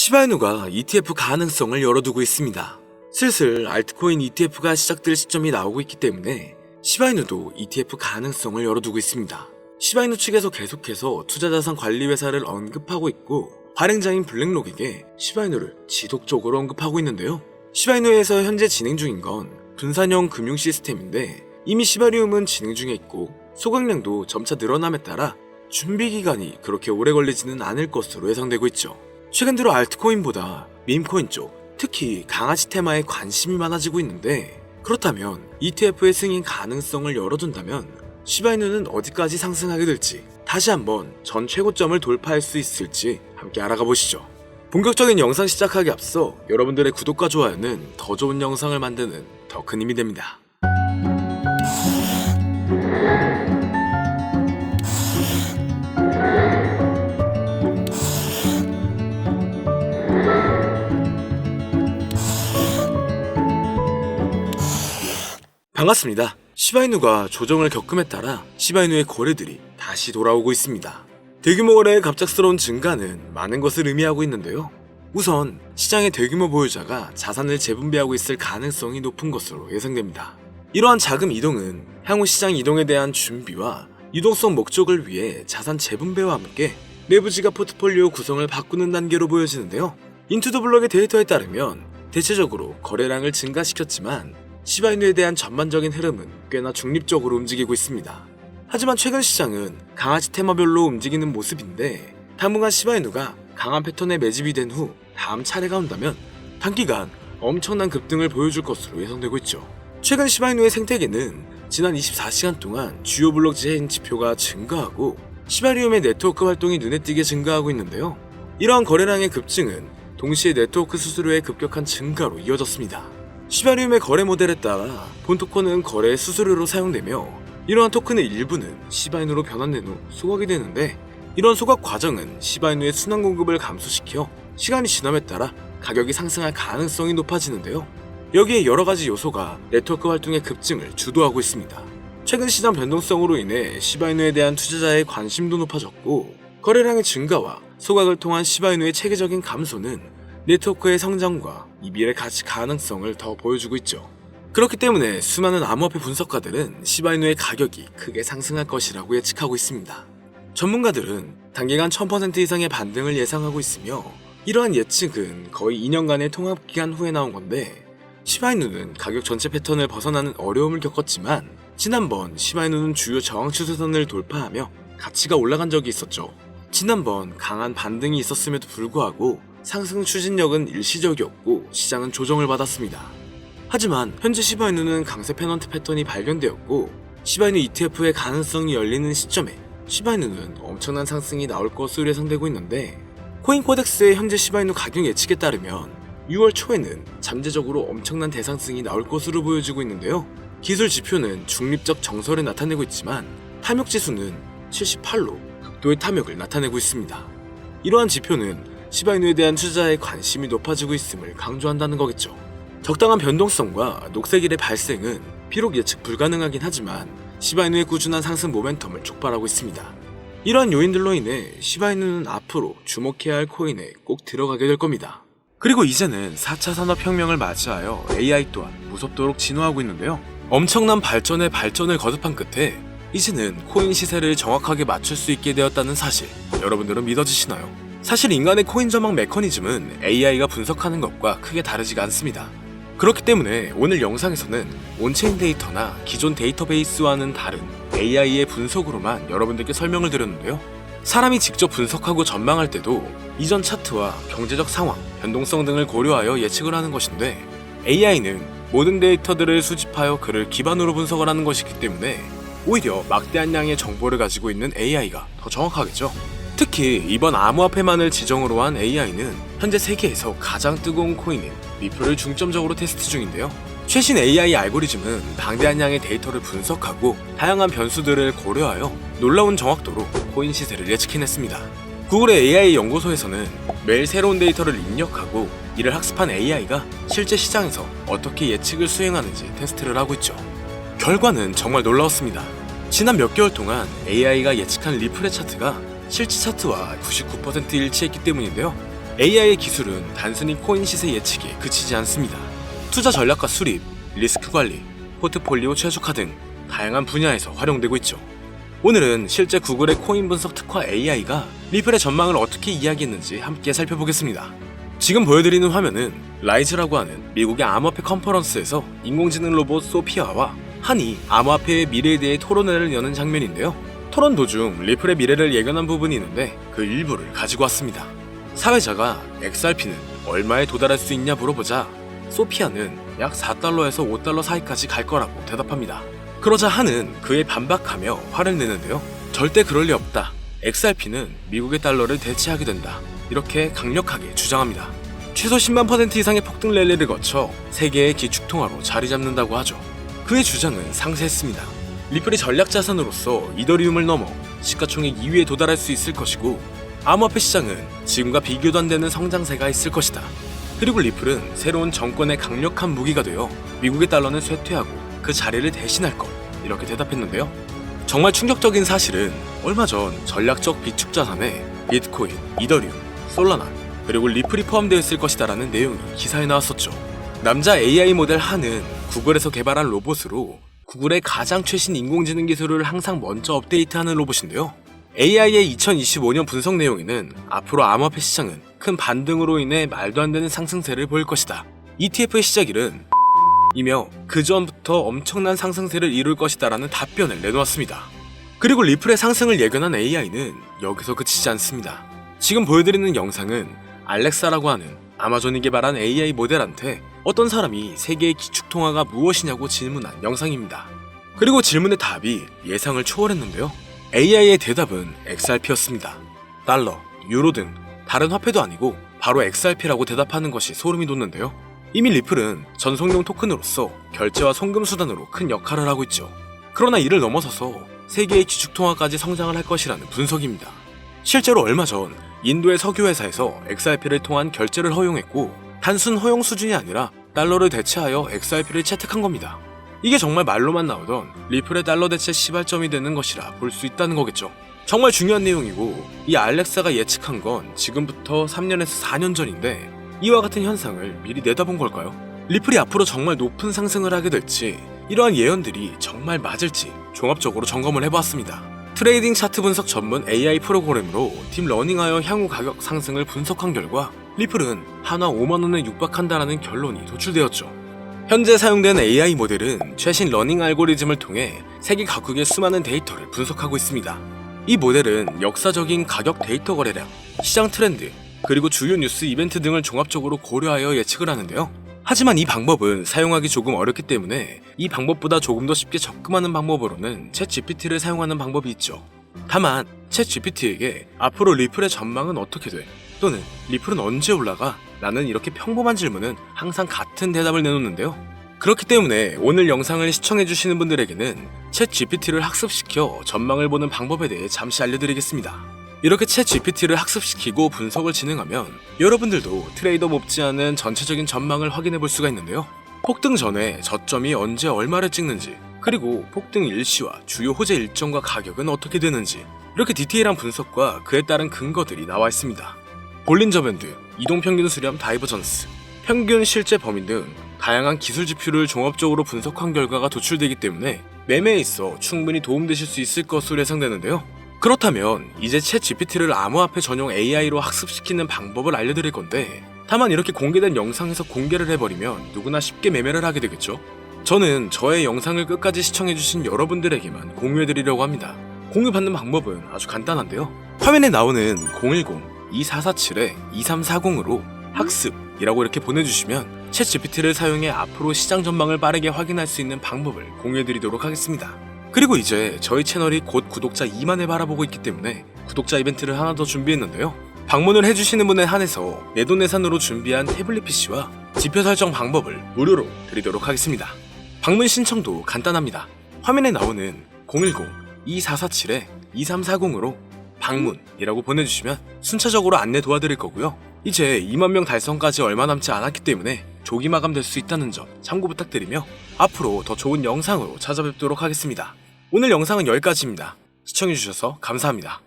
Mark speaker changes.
Speaker 1: 시바이누가 ETF 가능성을 열어두고 있습니다. 슬슬 알트코인 ETF가 시작될 시점이 나오고 있기 때문에 시바이누도 ETF 가능성을 열어두고 있습니다. 시바이누 측에서 계속해서 투자자산 관리회사를 언급하고 있고 발행자인 블랙록에게 시바이누를 지속적으로 언급하고 있는데요. 시바이누에서 현재 진행 중인 건 분산형 금융 시스템인데 이미 시바리움은 진행 중에 있고 소각량도 점차 늘어남에 따라 준비 기간이 그렇게 오래 걸리지는 않을 것으로 예상되고 있죠. 최근 들어 알트코인보다 밈코인 쪽, 특히 강아지 테마에 관심이 많아지고 있는데 그렇다면 ETF의 승인 가능성을 열어둔다면 시바이누는 어디까지 상승하게 될지 다시 한번 전 최고점을 돌파할 수 있을지 함께 알아가 보시죠. 본격적인 영상 시작하기 앞서 여러분들의 구독과 좋아요는 더 좋은 영상을 만드는 더 큰 힘이 됩니다. 반갑습니다. 시바이누가 조정을 겪음에 따라 시바이누의 거래들이 다시 돌아오고 있습니다. 대규모 거래의 갑작스러운 증가는 많은 것을 의미하고 있는데요. 우선 시장의 대규모 보유자가 자산을 재분배하고 있을 가능성이 높은 것으로 예상됩니다. 이러한 자금 이동은 향후 시장 이동에 대한 준비와 유동성 목적을 위해 자산 재분배와 함께 내부 지갑 포트폴리오 구성을 바꾸는 단계로 보여지는데요. 인투더블럭의 데이터에 따르면 대체적으로 거래량을 증가시켰지만 시바이누에 대한 전반적인 흐름은 꽤나 중립적으로 움직이고 있습니다. 하지만 최근 시장은 강아지 테마별로 움직이는 모습인데 당분간 시바이누가 강한 패턴에 매집이 된 후 다음 차례가 온다면 단기간 엄청난 급등을 보여줄 것으로 예상되고 있죠. 최근 시바이누의 생태계는 지난 24시간 동안 주요 블록체인 지표가 증가하고 시바리움의 네트워크 활동이 눈에 띄게 증가하고 있는데요. 이러한 거래량의 급증은 동시에 네트워크 수수료의 급격한 증가로 이어졌습니다. 시바리움의 거래 모델에 따라 본 토큰은 거래 수수료로 사용되며 이러한 토큰의 일부는 시바이누로 변환된 후 소각이 되는데 이런 소각 과정은 시바이누의 순환 공급을 감소시켜 시간이 지남에 따라 가격이 상승할 가능성이 높아지는데요. 여기에 여러가지 요소가 네트워크 활동의 급증을 주도하고 있습니다. 최근 시장 변동성으로 인해 시바이누에 대한 투자자의 관심도 높아졌고 거래량의 증가와 소각을 통한 시바이누의 체계적인 감소는 네트워크의 성장과 이 미래 가치 가능성을 더 보여주고 있죠. 그렇기 때문에 수많은 암호화폐 분석가들은 시바이누의 가격이 크게 상승할 것이라고 예측하고 있습니다. 전문가들은 단기간 1000% 이상의 반등을 예상하고 있으며 이러한 예측은 거의 2년간의 통합기간 후에 나온 건데 시바이누는 가격 전체 패턴을 벗어나는 어려움을 겪었지만 지난번 시바이누는 주요 저항 추세선을 돌파하며 가치가 올라간 적이 있었죠. 지난번 강한 반등이 있었음에도 불구하고 상승 추진력은 일시적이었고 시장은 조정을 받았습니다. 하지만 현재 시바이누는 강세 페넌트 패턴이 발견되었고 시바이누 ETF의 가능성이 열리는 시점에 시바이누는 엄청난 상승이 나올 것으로 예상되고 있는데 코인코덱스의 현재 시바이누 가격 예측에 따르면 6월 초에는 잠재적으로 엄청난 대상승이 나올 것으로 보여지고 있는데요. 기술 지표는 중립적 정설을 나타내고 있지만 탐욕 지수는 78로 극도의 탐욕을 나타내고 있습니다. 이러한 지표는 시바이누에 대한 투자자의 관심이 높아지고 있음을 강조한다는 거겠죠. 적당한 변동성과 녹색일의 발생은 비록 예측 불가능하긴 하지만 시바이누의 꾸준한 상승 모멘텀을 촉발하고 있습니다. 이러한 요인들로 인해 시바이누는 앞으로 주목해야 할 코인에 꼭 들어가게 될 겁니다. 그리고 이제는 4차 산업혁명을 맞이하여 AI 또한 무섭도록 진화하고 있는데요. 엄청난 발전에 발전을 거듭한 끝에 이제는 코인 시세를 정확하게 맞출 수 있게 되었다는 사실, 여러분들은 믿어지시나요? 사실 인간의 코인 전망 메커니즘은 AI가 분석하는 것과 크게 다르지가 않습니다. 그렇기 때문에 오늘 영상에서는 온체인 데이터나 기존 데이터베이스와는 다른 AI의 분석으로만 여러분들께 설명을 드렸는데요. 사람이 직접 분석하고 전망할 때도 이전 차트와 경제적 상황, 변동성 등을 고려하여 예측을 하는 것인데 AI는 모든 데이터들을 수집하여 그를 기반으로 분석을 하는 것이기 때문에 오히려 막대한 양의 정보를 가지고 있는 AI가 더 정확하겠죠. 특히 이번 암호화폐만을 지정으로 한 AI는 현재 세계에서 가장 뜨거운 코인인 리플을 중점적으로 테스트 중인데요. 최신 AI 알고리즘은 방대한 양의 데이터를 분석하고 다양한 변수들을 고려하여 놀라운 정확도로 코인 시세를 예측해냈습니다. 구글의 AI 연구소에서는 매일 새로운 데이터를 입력하고 이를 학습한 AI가 실제 시장에서 어떻게 예측을 수행하는지 테스트를 하고 있죠. 결과는 정말 놀라웠습니다. 지난 몇 개월 동안 AI가 예측한 리플의 차트가 실제 차트와 99% 일치했기 때문인데요. AI의 기술은 단순히 코인 시세 예측에 그치지 않습니다. 투자 전략과 수립, 리스크 관리, 포트폴리오 최적화 등 다양한 분야에서 활용되고 있죠. 오늘은 실제 구글의 코인 분석 특화 AI가 리플의 전망을 어떻게 이야기했는지 함께 살펴보겠습니다. 지금 보여드리는 화면은 라이즈라고 하는 미국의 암호화폐 컨퍼런스에서 인공지능 로봇 소피아와 한이 암호화폐의 미래에 대해 토론회를 여는 장면인데요. 토론 도중 리플의 미래를 예견한 부분이 있는데 그 일부를 가지고 왔습니다. 사회자가 XRP는 얼마에 도달할 수 있냐 물어보자 소피아는 약 4달러에서 5달러 사이까지 갈 거라고 대답합니다. 그러자 한은 그에 반박하며 화를 내는데요. 절대 그럴 리 없다. XRP는 미국의 달러를 대체하게 된다. 이렇게 강력하게 주장합니다. 최소 10만% 이상의 폭등 랠리를 거쳐 세계의 기축통화로 자리 잡는다고 하죠. 그의 주장은 상세했습니다. 리플이 전략 자산으로서 이더리움을 넘어 시가총액 2위에 도달할 수 있을 것이고 암호화폐 시장은 지금과 비교도 안 되는 성장세가 있을 것이다. 그리고 리플은 새로운 정권의 강력한 무기가 되어 미국의 달러는 쇠퇴하고 그 자리를 대신할 것, 이렇게 대답했는데요. 정말 충격적인 사실은 얼마 전 전략적 비축 자산에 비트코인, 이더리움, 솔라나, 그리고 리플이 포함되어 있을 것이다라는 내용이 기사에 나왔었죠. 남자 AI 모델 한은 구글에서 개발한 로봇으로 구글의 가장 최신 인공지능 기술을 항상 먼저 업데이트하는 로봇인데요. AI의 2025년 분석 내용에는 앞으로 암호화폐 시장은 큰 반등으로 인해 말도 안 되는 상승세를 보일 것이다. ETF의 시작일은 이며 그 전부터 엄청난 상승세를 이룰 것이다라는 답변을 내놓았습니다. 그리고 리플의 상승을 예견한 AI는 여기서 그치지 않습니다. 지금 보여드리는 영상은 알렉사라고 하는 아마존이 개발한 AI 모델한테 어떤 사람이 세계의 기축통화가 무엇이냐고 질문한 영상입니다. 그리고 질문의 답이 예상을 초월했는데요. AI의 대답은 XRP였습니다. 달러, 유로 등 다른 화폐도 아니고 바로 XRP라고 대답하는 것이 소름이 돋는데요. 이미 리플은 전송용 토큰으로서 결제와 송금 수단으로 큰 역할을 하고 있죠. 그러나 이를 넘어서서 세계의 기축통화까지 성장을 할 것이라는 분석입니다. 실제로 얼마 전 인도의 석유회사에서 XRP를 통한 결제를 허용했고 단순 허용 수준이 아니라 달러를 대체하여 XRP를 채택한 겁니다. 이게 정말 말로만 나오던 리플의 달러 대체 시발점이 되는 것이라 볼 수 있다는 거겠죠. 정말 중요한 내용이고 이 알렉사가 예측한 건 지금부터 3년에서 4년 전인데 이와 같은 현상을 미리 내다본 걸까요? 리플이 앞으로 정말 높은 상승을 하게 될지 이러한 예언들이 정말 맞을지 종합적으로 점검을 해보았습니다. 트레이딩 차트 분석 전문 AI 프로그램으로 딥러닝하여 향후 가격 상승을 분석한 결과 리플은 한화 5만원에 육박한다라는 결론이 도출되었죠. 현재 사용된 AI 모델은 최신 러닝 알고리즘을 통해 세계 각국의 수많은 데이터를 분석하고 있습니다. 이 모델은 역사적인 가격 데이터 거래량, 시장 트렌드, 그리고 주요 뉴스 이벤트 등을 종합적으로 고려하여 예측을 하는데요. 하지만 이 방법은 사용하기 조금 어렵기 때문에 이 방법보다 조금 더 쉽게 접근하는 방법으로는 챗GPT를 사용하는 방법이 있죠. 다만 챗GPT에게 앞으로 리플의 전망은 어떻게 돼? 또는 리플은 언제 올라가? 라는 이렇게 평범한 질문은 항상 같은 대답을 내놓는데요. 그렇기 때문에 오늘 영상을 시청해주시는 분들에게는 챗GPT를 학습시켜 전망을 보는 방법에 대해 잠시 알려드리겠습니다. 이렇게 챗GPT를 학습시키고 분석을 진행하면 여러분들도 트레이더 못지않은 전체적인 전망을 확인해 볼 수가 있는데요. 폭등 전에 저점이 언제 얼마를 찍는지, 그리고 폭등 일시와 주요 호재 일정과 가격은 어떻게 되는지 이렇게 디테일한 분석과 그에 따른 근거들이 나와 있습니다. 볼린저 밴드, 이동평균 수렴 다이버전스, 평균 실제 범위 등 다양한 기술 지표를 종합적으로 분석한 결과가 도출되기 때문에 매매에 있어 충분히 도움되실 수 있을 것으로 예상되는데요. 그렇다면 이제 챗GPT를 암호화폐 전용 AI로 학습시키는 방법을 알려드릴 건데 다만 이렇게 공개된 영상에서 공개를 해버리면 누구나 쉽게 매매를 하게 되겠죠. 저는 저의 영상을 끝까지 시청해주신 여러분들에게만 공유해드리려고 합니다. 공유받는 방법은 아주 간단한데요. 화면에 나오는 010-2447-2340으로 학습이라고 이렇게 보내주시면 챗GPT를 사용해 앞으로 시장 전망을 빠르게 확인할 수 있는 방법을 공유해드리도록 하겠습니다. 그리고 이제 저희 채널이 곧 구독자 2만을 바라보고 있기 때문에 구독자 이벤트를 하나 더 준비했는데요. 방문을 해주시는 분에 한해서 내돈내산으로 준비한 태블릿 PC와 지표 설정 방법을 무료로 드리도록 하겠습니다. 방문 신청도 간단합니다. 화면에 나오는 010-2447-2340으로 방문이라고 보내주시면 순차적으로 안내 도와드릴 거고요. 이제 2만 명 달성까지 얼마 남지 않았기 때문에 조기 마감될 수 있다는 점 참고 부탁드리며 앞으로 더 좋은 영상으로 찾아뵙도록 하겠습니다. 오늘 영상은 여기까지입니다. 시청해주셔서 감사합니다.